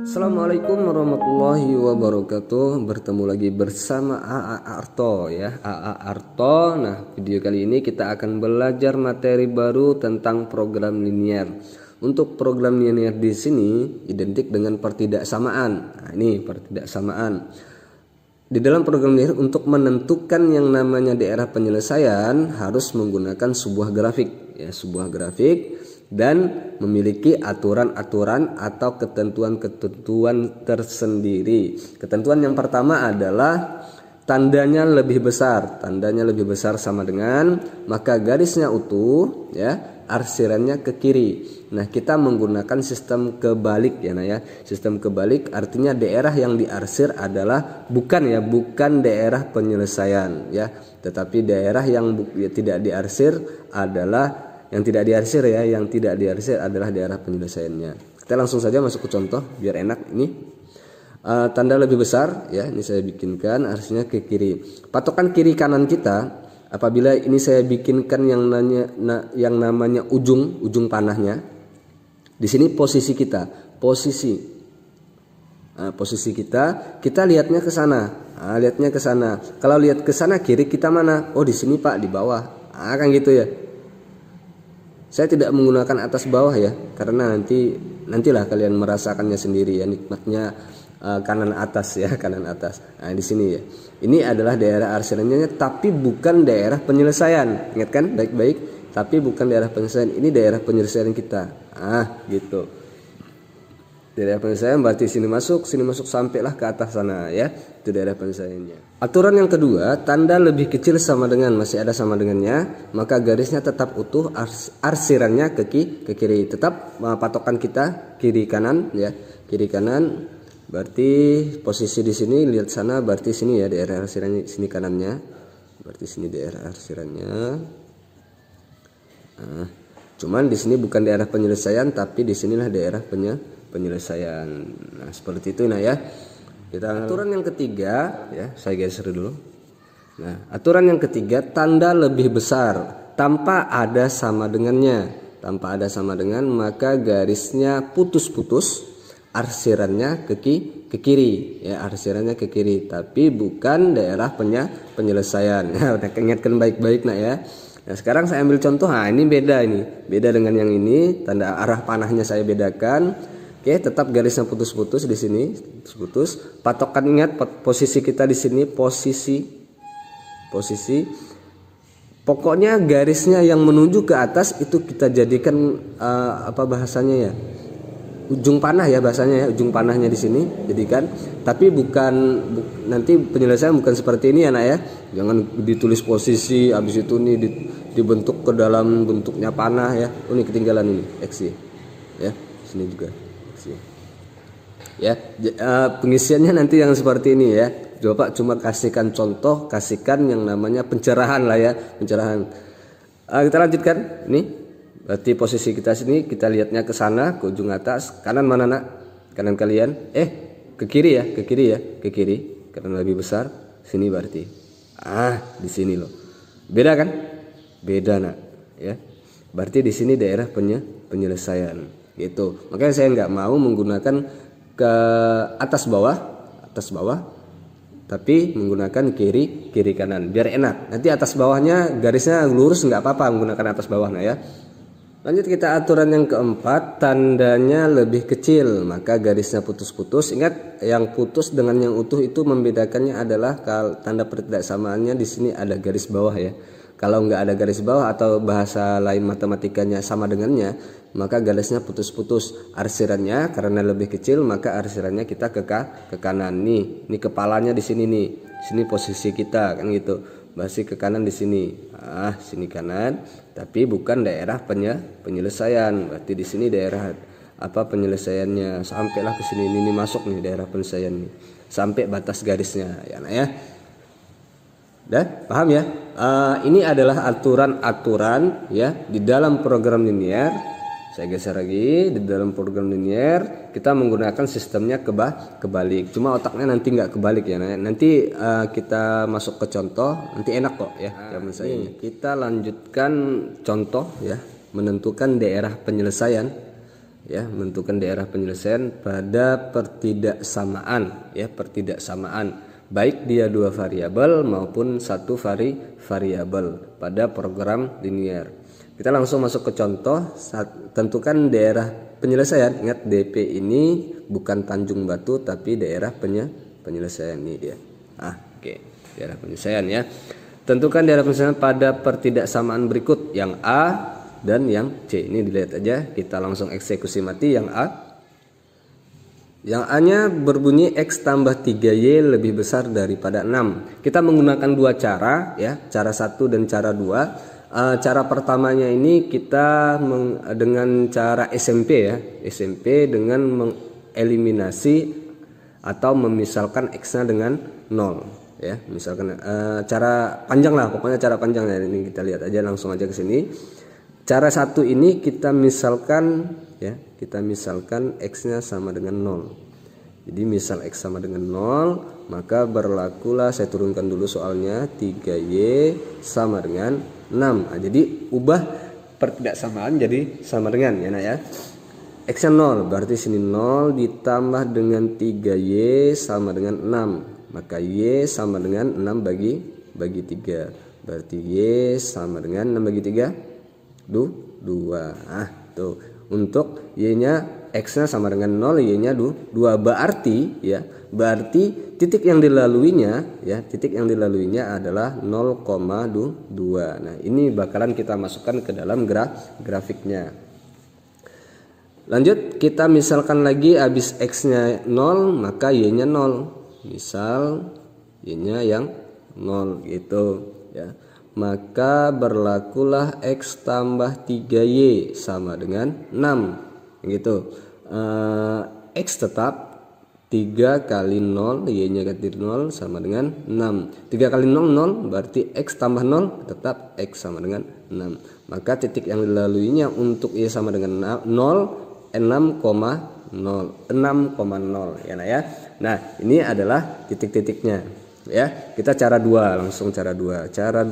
Assalamualaikum warahmatullahi wabarakatuh. Bertemu lagi bersama AA Arto ya, AA Arto. Nah, video kali ini kita akan belajar materi baru tentang program linier. Untuk program linier di sini identik dengan pertidaksamaan. Nah, ini pertidaksamaan. Di dalam program linier untuk menentukan yang namanya daerah penyelesaian harus menggunakan sebuah grafik ya, sebuah grafik dan memiliki aturan-aturan atau ketentuan-ketentuan tersendiri. Ketentuan yang pertama adalah tandanya lebih besar. Tandanya lebih besar sama dengan maka garisnya utuh ya, arsirannya ke kiri. Nah, kita menggunakan sistem kebalik ya, nah ya. Sistem kebalik artinya daerah yang diarsir adalah bukan daerah penyelesaian ya, tetapi daerah yang tidak diarsir adalah yang tidak diarsir adalah daerah penyelesaiannya. Kita langsung saja masuk ke contoh biar enak. Ini tanda lebih besar ya, ini saya bikinkan arsirnya ke kiri. Patokan kiri kanan kita apabila ini saya bikinkan yang namanya ujung panahnya. Di sini posisi kita, posisi kita lihatnya ke sana. Lihatnya ke sana. Kalau lihat ke sana kiri kita mana? Oh, di sini Pak, di bawah. Kan gitu ya. Saya tidak menggunakan atas bawah ya, karena nantilah kalian merasakannya sendiri ya, nikmatnya kanan atas ya, kanan atas. Nah, di sini ya. Ini adalah daerah arsirannya tapi bukan daerah penyelesaian. Ingat kan baik-baik, tapi bukan daerah penyelesaian. Ini daerah penyelesaian kita. Gitu. Daerah penyelesaian berarti sini masuk sampailah ke atas sana ya. Itu daerah penyelesaiannya. Aturan yang kedua, tanda lebih kecil sama dengan masih ada sama dengannya, maka garisnya tetap utuh, arsirannya ke kiri. Tetap patokan kita kiri kanan ya. Kiri kanan berarti posisi di sini lihat sana, berarti sini ya daerah arsirannya, sini kanannya. Berarti sini daerah arsirannya. Cuman di sini bukan daerah penyelesaian, tapi di sinilah daerah penyelesaian. Nah, seperti itu nah ya. Aturan yang ketiga ya, saya geser dulu. Nah, aturan yang ketiga, tanda lebih besar tanpa ada sama dengannya. Tanpa ada sama dengan maka garisnya putus-putus, arsirannya ke kiri ya, arsirannya ke kiri, tapi bukan daerah penyelesaian. Ya, udah ingatkan baik-baik nah ya. Nah, sekarang saya ambil contoh. Nah, ini beda dengan yang ini, tanda arah panahnya saya bedakan. Oke, tetap garisnya putus-putus di sini, putus. Patokan ingat posisi kita di sini, posisi. Pokoknya garisnya yang menuju ke atas itu kita jadikan apa bahasanya ya? Ujung panah ya bahasanya ya, ujung panahnya di sini jadikan. Tapi nanti penyelesaian bukan seperti ini ya nak ya. Jangan ditulis posisi habis itu nih dibentuk ke dalam bentuknya panah ya. Oh, ini ketinggalan ini X ya. Sini juga X ya. Pengisiannya nanti yang seperti ini ya. Coba cuma kasihkan contoh, kasihkan yang namanya pencerahan lah ya, pencerahan. Kita lanjutkan. Ini berarti posisi kita sini, kita lihatnya ke sana, ke ujung atas. Kanan mana nak? Kanan kalian? Ke kiri ya, ke kiri. Karena lebih besar. Sini berarti. Di sini loh. Beda kan? Beda nak. Ya. Berarti di sini daerah penyelesaian. Gitu. Makanya saya nggak mau menggunakan ke atas bawah, tapi menggunakan kiri kanan. Biar enak. Nanti atas bawahnya garisnya lurus nggak apa-apa menggunakan atas bawah nah ya. Lanjut kita aturan yang keempat, tandanya lebih kecil maka garisnya putus-putus. Ingat yang putus dengan yang utuh itu membedakannya adalah tanda pertidaksamaannya di sini ada garis bawah ya. Kalau nggak ada garis bawah atau bahasa lain matematikanya sama dengannya, maka garisnya putus-putus. Arsirannya karena lebih kecil maka arsirannya kita ke kanan nih. Ini kepalanya di sini nih. Sini posisi kita kan gitu. Masih ke kanan di sini. Sini kanan, tapi bukan daerah penyelesaian. Berarti di sini daerah apa penyelesaiannya, sampailah ke sini. Ini masuk nih daerah penyelesaian nih. Sampai batas garisnya ya nah ya. Dah, paham ya? Ini adalah aturan-aturan ya di dalam program linier. Saya geser lagi, di dalam program linier kita menggunakan sistemnya kebalik. Cuma otaknya nanti nggak kebalik ya. Nanti kita masuk ke contoh, nanti enak kok ya. Kita lanjutkan contoh ya, menentukan daerah penyelesaian ya, menentukan daerah penyelesaian pada pertidaksamaan, ya, pertidaksamaan baik dia dua variabel maupun satu variabel pada program linear. Kita langsung masuk ke contoh. Tentukan daerah penyelesaian. Ingat, DP ini bukan Tanjung Batu tapi daerah penyelesaian ini dia. Oke. Daerah penyelesaian, ya. Tentukan daerah penyelesaian pada pertidaksamaan berikut, yang A dan yang C. Ini dilihat aja, kita langsung eksekusi mati yang A. Yang A-nya berbunyi X tambah 3Y lebih besar daripada 6. Kita menggunakan dua cara, ya, cara 1 dan cara 2. Cara pertamanya ini kita dengan cara SMP, ya, SMP dengan mengeliminasi atau memisalkan X-nya dengan 0, ya. Misalkan cara panjang lah, pokoknya cara panjang, ya. Ini kita lihat aja, langsung aja ke sini. Cara 1 ini kita misalkan, ya, kita misalkan X-nya sama dengan 0. Jadi misal X sama dengan 0, maka berlakulah, saya turunkan dulu soalnya, 3Y sama dengan 6. Jadi ubah pertidaksamaan jadi sama dengan, ya, ya. X-nya 0, berarti sini 0 ditambah dengan 3Y sama dengan 6. Maka Y sama dengan 6 bagi 3. Berarti Y sama dengan 6 bagi 3, 2. Tuh. Untuk Y-nya, X-nya sama dengan 0, Y-nya 2. Berarti, ya, berarti titik yang dilaluinya, ya, titik yang dilaluinya adalah 0,2. Nah, ini bakalan kita masukkan ke dalam grafiknya. Lanjut, kita misalkan lagi, habis X-nya 0, maka Y-nya 0. Misal Y-nya yang 0 gitu, ya. Maka berlakulah X tambah 3Y sama dengan 6, gitu. X tetap 3 kali 0, Y-nya ganti 0 sama dengan 6. 3 kali 0, 0, berarti X tambah 0 tetap X sama dengan 6. Maka titik yang dilaluinya untuk Y sama dengan 0, 6,0, ya, nah, ya. Nah, ini adalah titik-titiknya, ya. Kita cara 2, langsung cara 2. Cara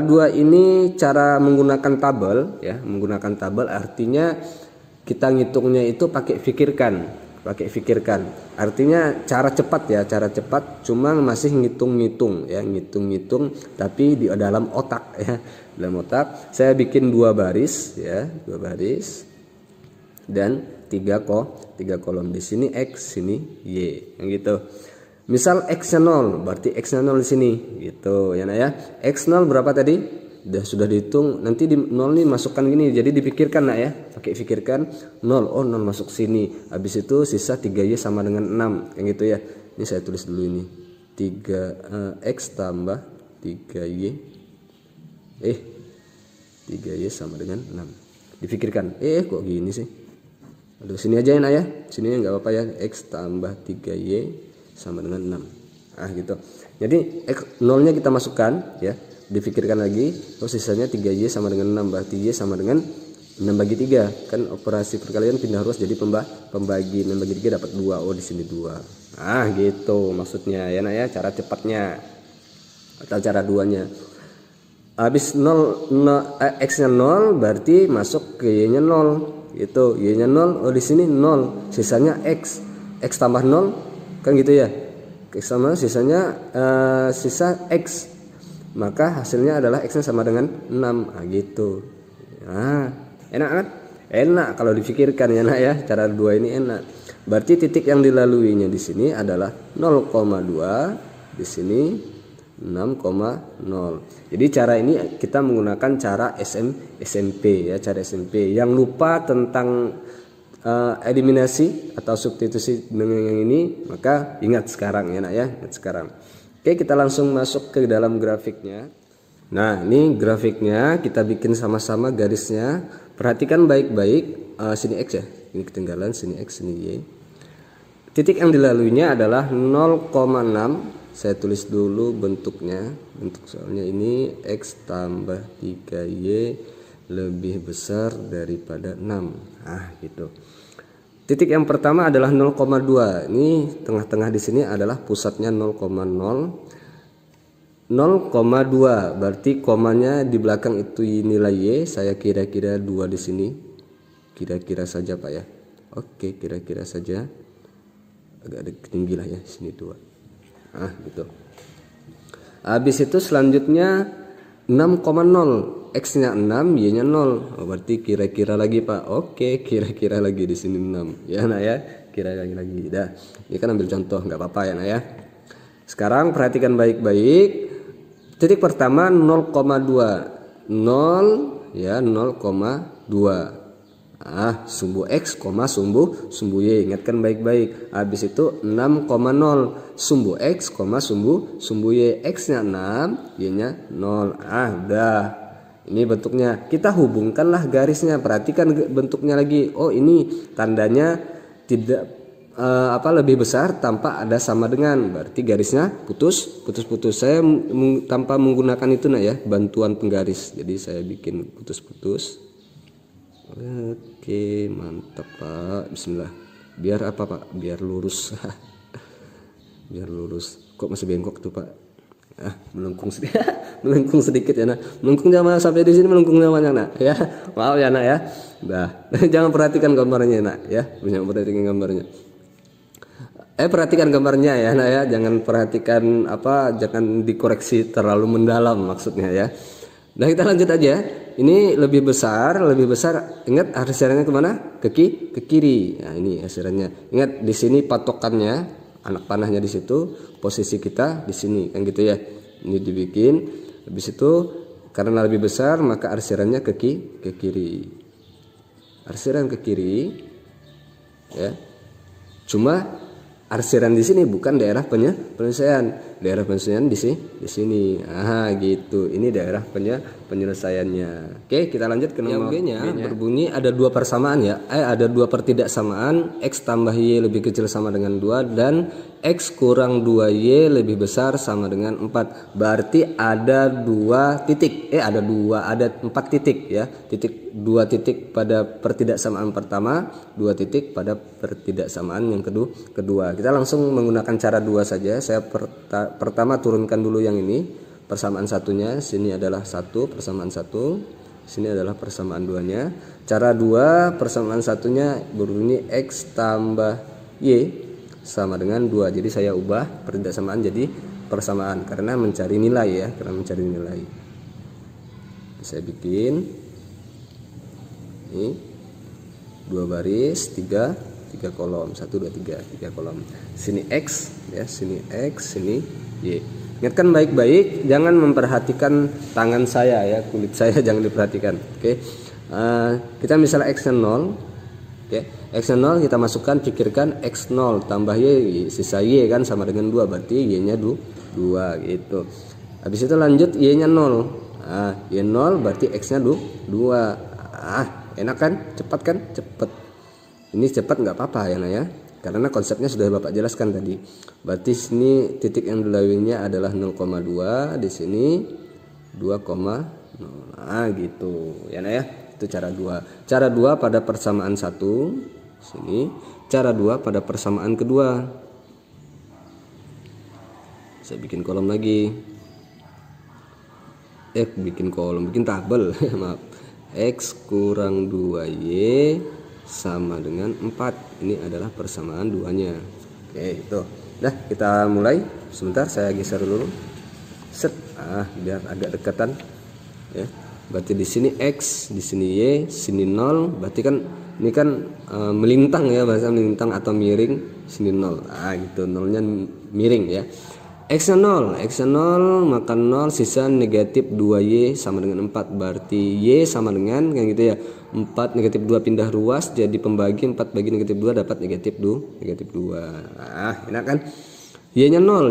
2 ini cara menggunakan tabel, ya, menggunakan tabel, artinya kita ngitungnya itu pakai pikirkan. Artinya cara cepat, ya, cara cepat, cuma masih ngitung-ngitung, ya, ngitung-ngitung tapi di dalam otak, ya. Dalam otak saya bikin 2 baris, ya, 2 baris dan 3 kolom. Di sini X, sini Y, yang gitu. Misal X-nya 0, berarti X-nya 0 di sini, gitu, ya, nah, ya. X0 berapa tadi? Sudah dihitung. Nanti di 0 nih masukkan gini, jadi dipikirkan, nah, ya. Pakai pikirkan 0, oh 0 masuk sini. Habis itu sisa 3Y sama dengan 6, yang gitu, ya. Ini saya tulis dulu ini. 3X tambah 3Y. 3Y sama dengan 6. Dipikirkan. Kok gini sih? Aduh, sini aja, ya, sini nggak apa-apa, ya. X tambah 3Y sama dengan 6. Gitu. Jadi X 0-nya kita masukkan, ya. Dipikirkan lagi, sisanya 3Y sama dengan 6, berarti Y sama dengan 6 bagi 3. Kan operasi perkalian pindah ruas jadi pembagi. 6 bagi 3 dapat 2. Oh, di sini 2. Gitu maksudnya, ya, nah, ya, cara cepatnya atau cara 2-nya. Habis 0, X-nya 0 berarti masuk ke Y-nya 0, gitu. Y-nya 0, oh di sini 0. Sisanya X tambah 0, kan gitu, ya. X sama sisanya sisa X. Maka hasilnya adalah X-nya sama dengan 6, gitu. Enak kan? Enak kalau dipikirkan, ya, nah, ya. Cara 2 ini enak. Berarti titik yang dilaluinya di sini adalah 0,2, di sini 6,0. Jadi cara ini kita menggunakan cara SMP, ya, cara SMP. Yang lupa tentang eliminasi atau substitusi dengan yang ini, maka ingat sekarang, ya, nak, ya, ingat sekarang. Oke, kita langsung masuk ke dalam grafiknya. Nah, ini grafiknya kita bikin sama-sama garisnya. Perhatikan baik-baik. Sini X, ya, ini ketinggalan, sini X, sini Y. Titik yang dilaluinya adalah 0,6. Saya tulis dulu bentuknya. Bentuk soalnya ini X tambah 3Y lebih besar daripada 6. Gitu. Titik yang pertama adalah 0,2. Ini tengah-tengah di sini adalah pusatnya 0,2. Berarti komanya di belakang itu nilai Y. Saya kira-kira 2 di sini. kira-kira saja Pak ya. Oke, kira-kira saja. Agak tinggi lah ya, sini 2. Gitu. Habis itu selanjutnya 6,0, X-nya 6, Y-nya 0. Berarti kira-kira lagi Pak. Oke, kira-kira lagi di sini 6. Ya Nak ya, kira-kira lagi. Dah. Ini kan ambil contoh, nggak apa-apa ya Nak ya. Sekarang perhatikan baik-baik. Titik pertama 0,2. 0 ya, 0,2. Sumbu X, sumbu Y. Ingatkan baik-baik. Habis itu 6,0 sumbu X, sumbu Y. X-nya 6, Y-nya 0. Udah. Ini bentuknya. Kita hubungkanlah garisnya. Perhatikan bentuknya lagi. Oh, ini tandanya tidak lebih besar tanpa ada sama dengan. Berarti garisnya putus. Saya tanpa menggunakan itu Nak ya, bantuan penggaris. Jadi saya bikin putus-putus. Oke, mantap Pak. Bismillah. Biar apa Pak? Biar lurus. Biar lurus. Kok masih bengkok tuh Pak? Melengkung sedikit. Melengkung sedikit ya Nak. Melengkung jangan sampai di sini, melengkung banyak Nak ya. Maaf ya Nak ya. Nah, jangan perhatikan gambarnya Nak ya. Jangan perhatikan gambarnya. Perhatikan gambarnya ya Nak ya. Jangan perhatikan jangan dikoreksi terlalu mendalam maksudnya ya. Nah, kita lanjut aja. Ini lebih besar. Ingat hasirannya kemana? Ke kiri. Nah, ini hasirannya. Ingat di sini patokannya, anak panahnya di situ, posisi kita di sini, kan gitu ya. Ini dibikin. Habis itu karena lebih besar maka arsirannya ke kiri. Arsiran ke kiri. Ya. Cuma arsiran di sini bukan daerah penyelesaian. Daerah penyelesaian di sini. Gitu. Ini daerah penyelesaiannya. Oke, kita lanjut ke nomor B-nya. Berbunyi ada 2 persamaan ya. Ada 2 pertidaksamaan. X tambah Y lebih kecil sama dengan 2 dan X kurang 2Y lebih besar sama dengan 4. Berarti ada 2 titik. Ada 4 titik ya. 2 titik pada pertidaksamaan pertama, 2 titik pada pertidaksamaan yang kedua. Kita langsung menggunakan cara 2 saja. Saya pertama turunkan dulu yang ini, persamaan satunya. Sini adalah 1 persamaan 1, sini adalah persamaan 2-nya. Cara 2 persamaan satunya berbunyi X tambah Y sama dengan 2. Jadi saya ubah pertidaksamaan jadi persamaan karena mencari nilai ya, Saya bikin ini 2 baris, 3 kolom, 1 2 3 kolom. Sini X ya, sini X, sini Y. Ingatkan baik-baik, jangan memperhatikan tangan saya ya, kulit saya jangan diperhatikan. Oke. Kita misalnya X-nya 0. Oke. X-nya 0 kita masukkan, pikirkan X0 tambah Y, sisa Y kan sama dengan 2, berarti Y-nya 2 gitu. Habis itu lanjut Y-nya 0. Y 0 berarti X-nya 2. Enak kan? Cepat kan? Cepat. Ini cepat nggak apa-apa ya Nak ya. Karena konsepnya sudah Bapak jelaskan tadi. Berarti sini titik yang dilawingnya adalah 0,2, di sini 2,0. Gitu ya Nak ya. Itu cara 2. Cara 2 pada persamaan 1 sini, cara 2 pada persamaan kedua. Saya bikin kolom lagi. Bikin tabel. Maaf. X kurang 2Y sama dengan 4. Ini adalah persamaan 2-nya. Oke, itu. Nah, kita mulai. Sebentar saya geser dulu. Set. Biar agak dekatan. Ya. Berarti di sini X, di sini Y, sini 0. Berarti kan ini kan melintang ya, bahasa melintang atau miring. Sini 0. Gitu. 0-nya miring ya. X-nya 0, maka 0 sisa negatif 2Y sama dengan 4. Berarti Y sama dengan kayak gitu ya, 4 negatif 2 pindah ruas jadi pembagi, 4 bagi negatif 2 dapat negatif 2. Enak kan? Y-nya 0,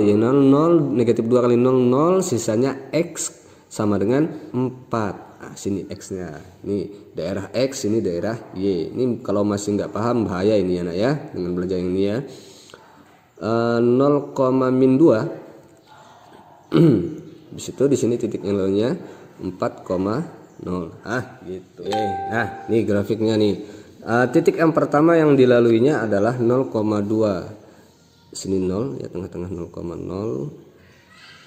negatif 2 kali 0, 0, sisanya X sama dengan 4. Sini X-nya, ini daerah X, ini daerah Y. Ini kalau masih nggak paham bahaya ini ya Nak ya, dengan belajar yang ini ya. 0,-2. Di situ di sini titik nolnya 4,0. Gitu. Nah, ini grafiknya nih. Titik yang pertama yang dilaluinya adalah 0,2. Sini 0 ya, tengah-tengah 0,0.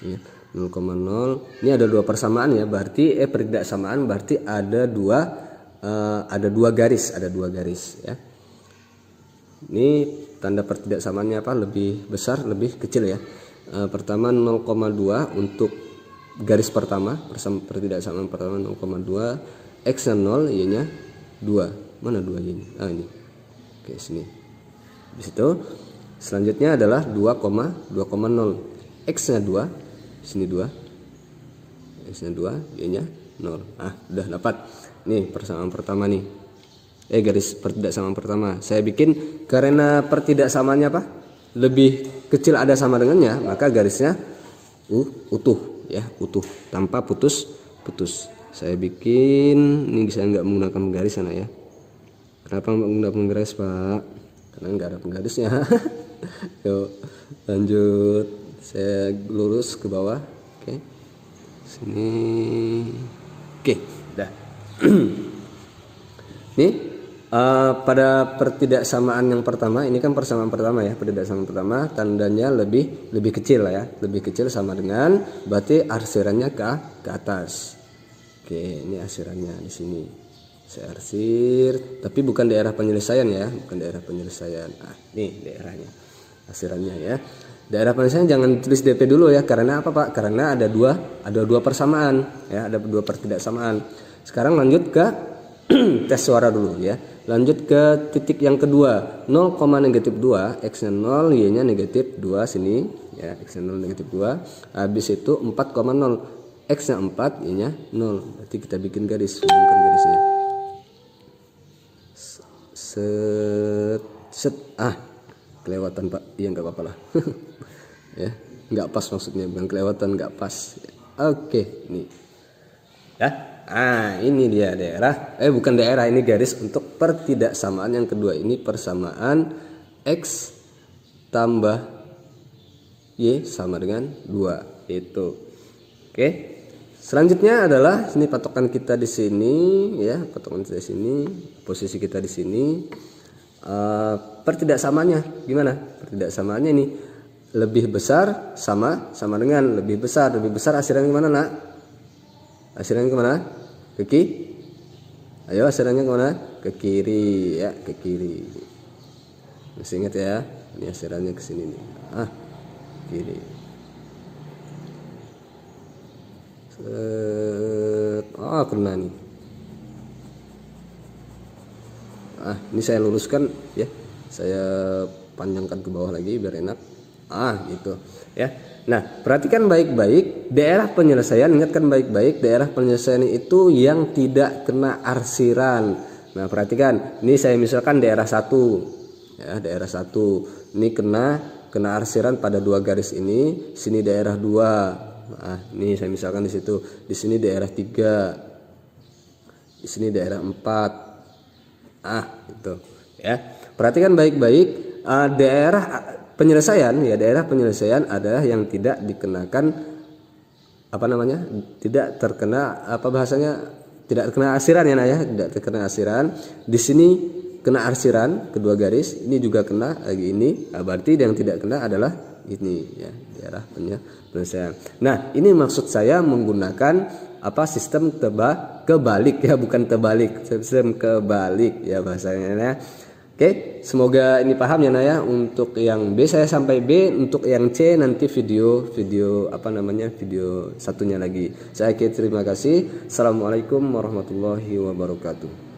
Ya, 0,0. Ini ada 2 persamaan ya, berarti pertidaksamaan berarti ada 2 ada dua garis ya. Ini tanda pertidaksamaannya apa? Lebih besar, lebih kecil ya. Pertama 0,2 untuk garis pertama, pertidaksamaan pertama 0,2, x-nya 0, y-nya 2. Mana 2 ini? Ini. Oke, sini. Di situ selanjutnya adalah 2,0. X-nya 2, sini 2. X-nya 2, y-nya 0. Udah dapat. Nih persamaan pertama nih. Garis pertidaksamaan pertama. Saya bikin karena pertidaksamaannya apa? Lebih kecil ada sama dengannya, maka garisnya utuh ya, utuh tanpa putus. Saya bikin ini, saya nggak menggunakan penggaris sana ya. Kenapa nggak menggunakan penggaris, Pak? Karena nggak ada penggarisnya. Yuk lanjut, saya lurus ke bawah. Oke, sini. Oke, dah. Nih pada pertidaksamaan yang pertama, ini kan persamaan pertama ya, pertidaksamaan pertama tandanya lebih kecil lah ya, lebih kecil sama dengan berarti arsirannya ke atas. Oke, ini arsirannya di sini. Saya arsir, tapi bukan daerah penyelesaian ya, bukan daerah penyelesaian. Nih daerahnya, arsirannya ya. Daerah penyelesaian jangan tulis DP dulu ya, karena apa Pak? Karena ada dua persamaan ya, ada dua pertidaksamaan. Sekarang lanjut ke tes suara dulu ya. Lanjut ke titik yang kedua, 0,-2, x-nya 0, y-nya -2 sini ya, x-nya 0 -2. Habis itu 4,0, x-nya 4, y-nya 0. Berarti kita bikin garis, hubungkan garisnya. Set. Kelewatan Pak. Iya nggak apa-apa lah. Ya, nggak pas maksudnya, bukan kelewatan, nggak pas. Oke, nih. Ya. Ini dia daerah, bukan daerah, ini garis untuk pertidaksamaan yang kedua. Ini persamaan x tambah y sama dengan 2 itu. Oke. Selanjutnya adalah ini patokan kita di sini ya, patokan kita di sini, posisi kita di sini. Pertidaksamaannya gimana? Pertidaksamaannya ini lebih besar sama dengan lebih besar arsirannya gimana Nak? Arsirannya kemana? Ke kiri. Ayo arsirannya kemana? Ke kiri ya, ke kiri. Masih ingat ya? Ini arsirannya ke sini nih. Kiri. Kena nih. Ini saya luruskan ya. Saya panjangkan ke bawah lagi biar enak. Gitu ya. Nah, perhatikan baik-baik daerah penyelesaian, ingatkan baik-baik daerah penyelesaian itu yang tidak kena arsiran. Nah, perhatikan, ini saya misalkan daerah 1 ya, daerah 1. Ini kena arsiran pada dua garis ini, sini daerah 2. Ini saya misalkan di situ, di sini daerah 3. Di sini daerah 4. Gitu ya. Perhatikan baik-baik daerah penyelesaian ya, daerah penyelesaian adalah yang tidak dikenakan tidak terkena tidak terkena arsiran ya Naya, tidak terkena arsiran. Di sini kena arsiran kedua garis, ini juga kena lagi ini. Berarti yang tidak kena adalah ini ya, daerah penyelesaian. Nah, ini maksud saya menggunakan sistem kebalik ya, bukan terbalik, sistem kebalik ya bahasanya ya. Oke, semoga ini paham ya Naya. Untuk yang B saya sampai B, untuk yang C nanti video satunya lagi. Saya terima kasih. Assalamualaikum warahmatullahi wabarakatuh.